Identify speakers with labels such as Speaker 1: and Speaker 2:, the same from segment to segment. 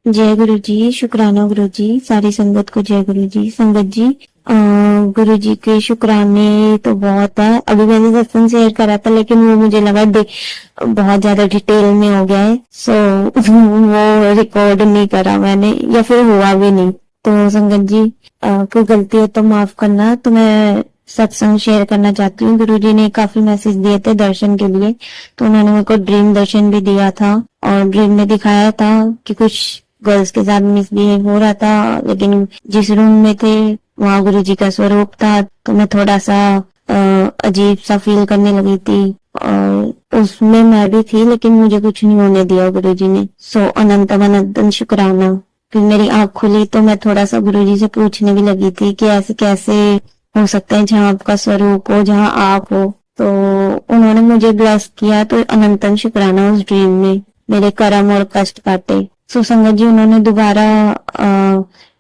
Speaker 1: जय गुरु जी। शुक्राना गुरु जी। सारी संगत को जय गुरु जी। संगत जी, गुरु जी के शुक्राने तो बहुत है। अभी मैंने सत्संग शेयर करा था लेकिन वो मुझे लगा बहुत ज्यादा डिटेल में हो गया है, सो वो रिकॉर्ड नहीं करा मैंने, या फिर हुआ भी नहीं। तो संगत जी, कोई गलती है तो माफ करना। तो मैं सत्संग शेयर करना चाहती हूँ। गुरु जी ने काफी मैसेज दिए थे दर्शन के लिए, तो उन्होंने मेरे को ड्रीम दर्शन भी दिया था और ड्रीम में दिखाया था कि कुछ गर्ल्स के साथ मिसबिहेव हो रहा था, लेकिन जिस रूम में थे वहां गुरु जी का स्वरूप था, तो मैं थोड़ा सा अजीब सा फील करने लगी थी और उसमें मैं भी थी, लेकिन मुझे कुछ नहीं होने दिया गुरु जी ने। सो अनंत अनंतन शुक्राना। फिर मेरी आंख खुली तो मैं थोड़ा सा गुरु जी से पूछने भी लगी थी कि ऐसे कैसे हो सकता है जहाँ आपका स्वरूप हो, जहाँ आप हो। तो उन्होंने मुझे ब्लेस किया, तो अनंतन शुक्राना उस ड्रीम में मेरे कर्म और कष्ट काटे। सुसंगत जी, उन्होंने दोबारा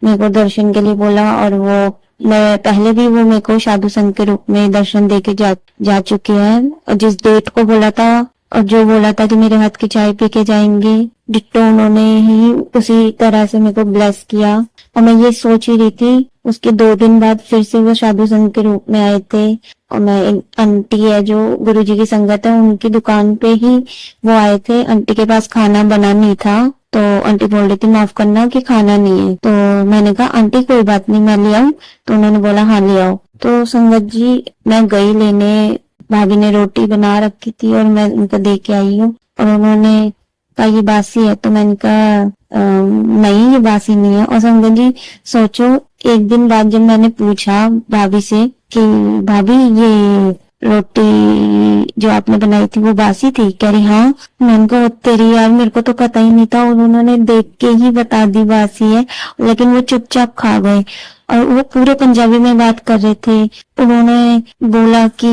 Speaker 1: मेरे को दर्शन के लिए बोला, और वो मैं पहले भी वो मेरे को साधु संत के रूप में दर्शन देके जा चुके हैं। और जिस डेट को बोला था और जो बोला था कि मेरे हाथ की चाय पी के जाएंगे, डिट्टो उन्होंने ही उसी तरह से मेरे को ब्लेस किया। और मैं ये सोच ही रही थी, उसके 2 दिन बाद फिर से वो साधु संत के रूप में आए थे। और मैं एक आंटी है जो गुरु जी की संगत है, उनकी दुकान पे ही वो आए थे। आंटी के पास खाना बना नहीं था, तो आंटी बोल रही थी माफ करना कि खाना नहीं है। तो मैंने कहा आंटी कोई बात नहीं, मैं ले आऊं। तो उन्होंने बोला हाँ ले आओ। तो संगत जी, मैं गई लेने, भाभी ने रोटी बना रखी थी और मैं उनको दे के आई हूँ। और उन्होंने कहा ये बासी है, तो मैंने कहा नहीं ये बासी नहीं है। और संगत जी सोचो, एक दिन बाद जब मैंने पूछा भाभी से कि भाभी ये रोटी जो आपने बनाई थी वो बासी थी, कह रही हाँ। मैंने कहा तेरी यार, मेरे को तो पता ही नहीं था, और उन्होंने देख के ही बता दी बासी है। लेकिन वो चुपचाप खा गए और वो पूरे पंजाबी में बात कर रहे थे। उन्होंने बोला कि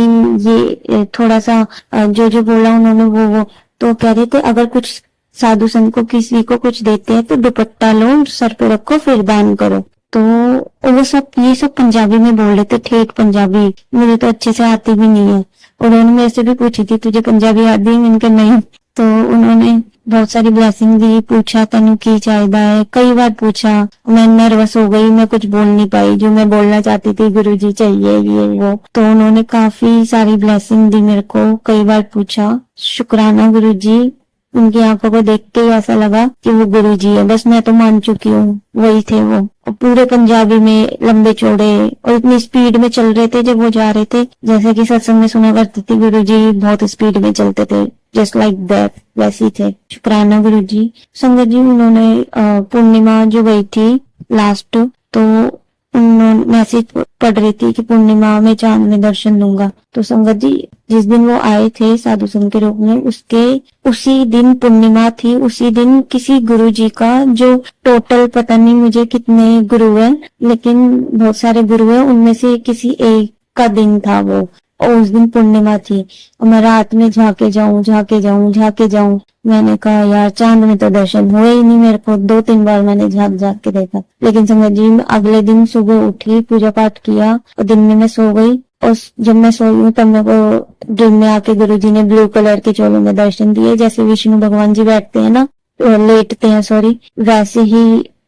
Speaker 1: ये थोड़ा सा जो जो बोला उन्होंने वो तो कह रहे थे अगर कुछ साधु संत को किसी को कुछ देते हैं तो दुपट्टा लो, सर पे रखो, फिर दान करो। तो वो सब ये सब पंजाबी में बोल रहे थे, ठेठ पंजाबी। मुझे तो अच्छे से आती भी नहीं है। उन्होंने मेरे से भी पूछी थी तुझे पंजाबी आती है, मैंने कहा नहीं। तो उन्होंने बहुत सारी ब्लेसिंग दी, पूछा तेनू की चाहिदा है, कई बार पूछा। मैं नर्वस हो गई, मैं कुछ बोल नहीं पाई जो मैं बोलना चाहती थी, गुरुजी चाहिए ये वो। तो उन्होंने काफी सारी ब्लेसिंग दी मेरे को, कई बार पूछा। शुक्राना गुरुजी, उनकी आंखों को देख के ही ऐसा लगा कि वो गुरु जी है। बस मैं तो मान चुकी हूँ, वही थे वो। और पूरे पंजाबी में लंबे चौड़े और इतनी स्पीड में चल रहे थे जब वो जा रहे थे, जैसे कि सत्संग में सुना करती थी गुरु जी बहुत स्पीड में चलते थे, जस्ट लाइक दैट, वैसे ही थे। शुक्राना गुरु जी। संगत जी, उन्होंने पूर्णिमा जो गई थी लास्ट, तो मैसेज पढ़ रही थी कि पूर्णिमा में चांद में दर्शन दूंगा। तो संगत जी, जिस दिन वो आए थे साधु संत के रूप में, उसके उसी दिन पूर्णिमा थी। उसी दिन किसी गुरु जी का, जो टोटल पता नहीं मुझे कितने गुरु हैं, लेकिन बहुत सारे गुरु हैं, उनमें से किसी एक का दिन था वो, और उस दिन पूर्णिमा थी। और मैं रात में झाके जाऊं झाके जाऊं झाके जाऊं। मैंने कहा यार चांद में तो दर्शन हुए ही नहीं मेरे को। 2-3 बार मैंने झाक झाक के देखा। लेकिन संगत जी, अगले दिन सुबह उठी, पूजा पाठ किया और दिन में मैं सो गई। और जब मैं सोई हूँ तब मेरे को ड्रीम में आके गुरुजी ने ब्लू कलर के चोलों में दर्शन दिए, जैसे विष्णु भगवान जी बैठते हैं ना, लेटते हैं सॉरी, वैसे ही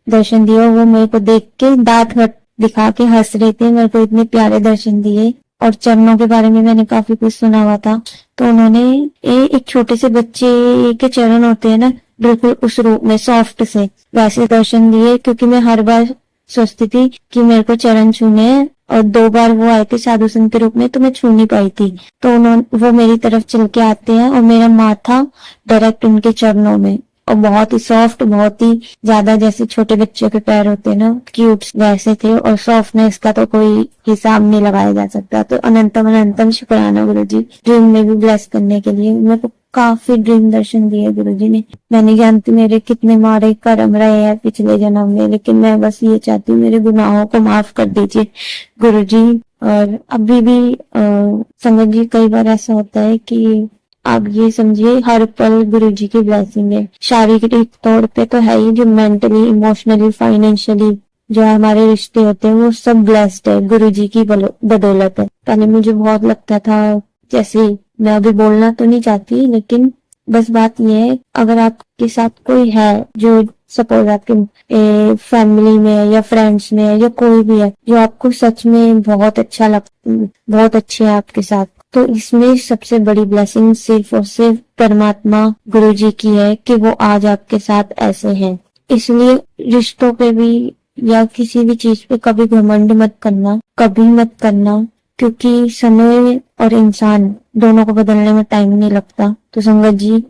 Speaker 1: दर्शन दिए। वो मेरे को देख के दांत दिखा के हंस रहे थे, मेरे को इतने प्यारे दर्शन दिए। और चरणों के बारे में मैंने काफी कुछ सुना हुआ था, तो उन्होंने एक छोटे से बच्चे के चरण होते हैं ना, बिल्कुल उस रूप में सॉफ्ट से वैसे दर्शन दिए। क्योंकि मैं हर बार सोचती थी कि मेरे को चरण छूने हैं, और 2 बार वो आए थे साधु संत के रूप में तो मैं छू नहीं पाई थी। तो उन्होंने वो मेरी तरफ चल के आते हैं और मेरा माथा डायरेक्ट उनके चरणों में, और बहुत ही सॉफ्ट, बहुत ही ज्यादा जैसे छोटे बच्चों के पैर होते हैं ना, क्यूट वैसे थे। और सॉफ्टनेस का तो कोई हिसाब नहीं लगाया जा सकता। तो अनंतम अनंतम शुक्राना गुरु जी, ड्रीम में भी ब्लेस करने के लिए। मेरे को काफी ड्रीम दर्शन दिए गुरु जी ने। मैं नहीं जानती मेरे कितने मारे कर्म रहे हैं पिछले जन्म में, लेकिन मैं बस ये चाहती हूँ मेरे गुनाहों को माफ कर दीजिए गुरु जी। और अभी भी संगत जी, कई बार ऐसा होता है कि आप ये समझिए हर पल गुरु जी की ब्लेसिंग है। शारीरिक तौर पे तो है ही, जो मेंटली, इमोशनली, फाइनेंशियली जो हमारे रिश्ते होते हैं वो सब ब्लेस्ड है, गुरु जी की बदौलत है। पहले मुझे बहुत लगता था, जैसे मैं अभी बोलना तो नहीं चाहती, लेकिन बस बात यह है, अगर आपके साथ कोई है जो सपोज आपके फैमिली में है या फ्रेंड्स में है या कोई भी है जो आपको सच में बहुत अच्छा बहुत अच्छे है आपके साथ, तो इसमें सबसे बड़ी ब्लेसिंग सिर्फ और सिर्फ परमात्मा गुरु जी की है कि वो आज आपके साथ ऐसे हैं। इसलिए रिश्तों पे भी या किसी भी चीज पे कभी घमंड मत करना, कभी मत करना, क्योंकि समय और इंसान दोनों को बदलने में टाइम नहीं लगता। तो संगत जी,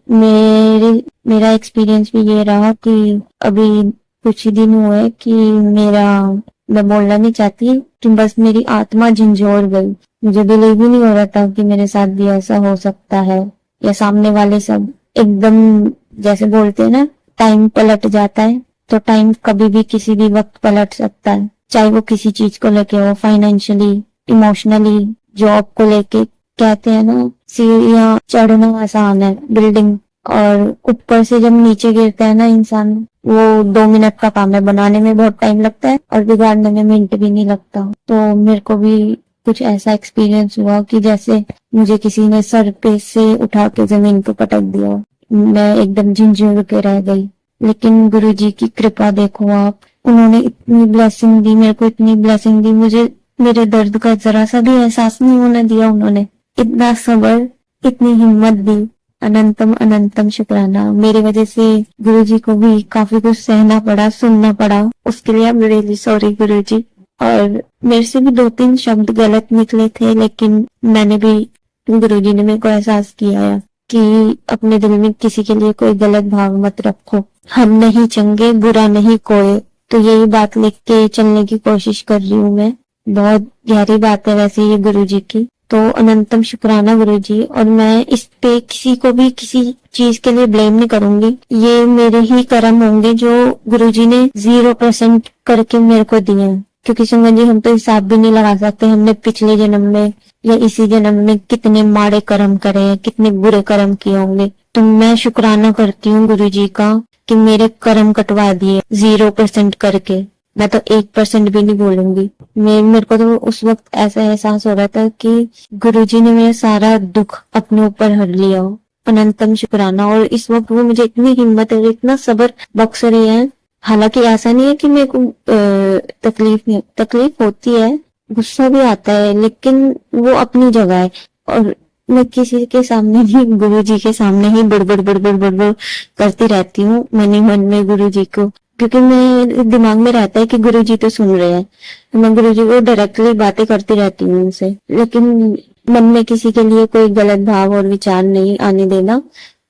Speaker 1: मेरा एक्सपीरियंस भी ये रहा कि अभी कुछ ही दिन हुए कि मैं बोलना नहीं चाहती कि बस मेरी आत्मा झंझोर गई। मुझे बिलीव ही नहीं हो रहा था कि मेरे साथ भी ऐसा हो सकता है, या सामने वाले सब एकदम जैसे बोलते हैं ना टाइम पलट जाता है, तो टाइम कभी भी किसी भी वक्त पलट सकता है, चाहे वो किसी चीज को लेके हो, फाइनेंशियली, इमोशनली, जॉब को लेके। कहते हैं ना सीढ़ियां चढ़ना आसान है बिल्डिंग, और ऊपर से जब नीचे गिरता है ना इंसान, वो 2 मिनट का काम है, बनाने में बहुत टाइम लगता है और बिगाड़ने में मिनट भी नहीं लगता। तो मेरे को भी कुछ ऐसा एक्सपीरियंस हुआ कि जैसे मुझे किसी ने सर पे से उठा के जमीन पे पटक दिया, मैं एकदम झिंझुर के रह गई। लेकिन गुरुजी की कृपा देखो आप, उन्होंने इतनी ब्लेसिंग दी मेरे को, इतनी ब्लेसिंग दी मुझे, मेरे दर्द का जरा सा भी एहसास नहीं होने दिया उन्होंने। इतना सब्र, इतनी हिम्मत दी, अनंतम अनंतम शुक्राना। मेरी वजह से गुरुजी को भी काफी कुछ सहना पड़ा, सुनना पड़ा, उसके लिए आई एम रियली सॉरी गुरुजी। और मेरे से भी 2-3 शब्द गलत निकले थे, लेकिन मैंने भी, गुरुजी ने मेरे को एहसास किया कि अपने दिल में किसी के लिए कोई गलत भाव मत रखो, हम नहीं चंगे बुरा नहीं कोई। तो यही बात लिख के चलने की कोशिश कर रही हूँ मैं। बहुत गहरी बात है वैसे ये गुरुजी की। तो अनंतम शुक्राना गुरुजी, और मैं इस पे किसी को भी किसी चीज के लिए ब्लेम नहीं करूंगी। ये मेरे ही कर्म होंगे जो गुरुजी ने 0% करके मेरे को दिए हैं। क्योंकि संगत जी, हम तो हिसाब भी नहीं लगा सकते हमने पिछले जन्म में या इसी जन्म में कितने माड़े कर्म करे हैं, कितने बुरे कर्म किए होंगे। तो मैं शुक्राना करती हूँ गुरुजी का कि मेरे कर्म कटवा दिए 0% करके। मैं तो 1% भी नहीं बोलूंगी। मेरे को तो उस वक्त ऐसा एहसास हो रहा था कि गुरुजी ने मेरा सारा दुख अपने ऊपर हर लिया हो। अनंतम शुक्राना। और इस वक्त वो मुझे इतनी हिम्मत और इतना सब्र बख्श रही है। हालांकि ऐसा नहीं है कि मेरे को तकलीफ होती है, गुस्सा भी आता है, लेकिन वो अपनी जगह है। और मैं किसी के सामने नहीं, गुरुजी के सामने ही बड़बड़ करती रहती हूँ मन ही मन में गुरुजी को, क्योंकि मेरे दिमाग में रहता है कि गुरुजी तो सुन रहे हैं। मैं गुरुजी को डायरेक्टली बातें करती रहती हूँ उनसे, लेकिन मन में किसी के लिए कोई गलत भाव और विचार नहीं आने देना,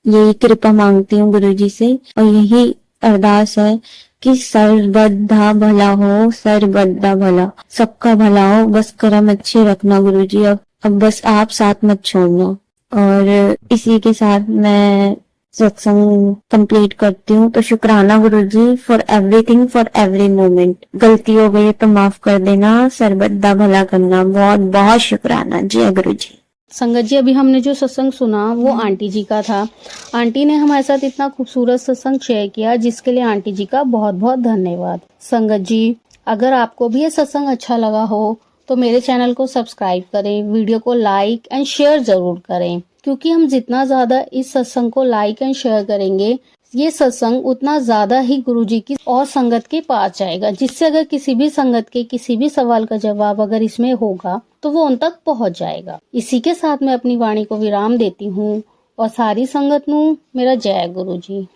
Speaker 1: यही कृपा मांगती हूँ गुरुजी से। और यही अरदास है कि सर्वदा भला हो, सर्वदा भला, सबका भला हो, बस कर्म अच्छे रखना गुरुजी। अब बस आप साथ मत छोड़ना। और इसी के साथ मैं सत्संग कंप्लीट करती हूँ। तो शुक्राना Guruji for everything, for every moment. गलती हो गई तो माफ कर देना, सर्वदा भला करना। बहुत बहुत शुक्राना। जय गुरुजी।
Speaker 2: संगत जी, अभी हमने जो सत्संग सुना वो आंटी जी का था। आंटी ने हमारे साथ इतना खूबसूरत सत्संग शेयर किया, जिसके लिए आंटी जी का बहुत बहुत धन्यवाद। संगत जी, अगर आपको भी ये सत्संग अच्छा लगा हो तो मेरे चैनल को सब्सक्राइब करें, वीडियो को लाइक एंड शेयर जरूर करें, क्योंकि हम जितना ज्यादा इस सत्संग को लाइक एंड शेयर करेंगे, ये सत्संग उतना ज्यादा ही गुरुजी की और संगत के पास जाएगा, जिससे अगर किसी भी संगत के किसी भी सवाल का जवाब अगर इसमें होगा तो वो उन तक पहुंच जाएगा। इसी के साथ मैं अपनी वाणी को विराम देती हूँ और सारी संगत नू मेरा जय गुरुजी।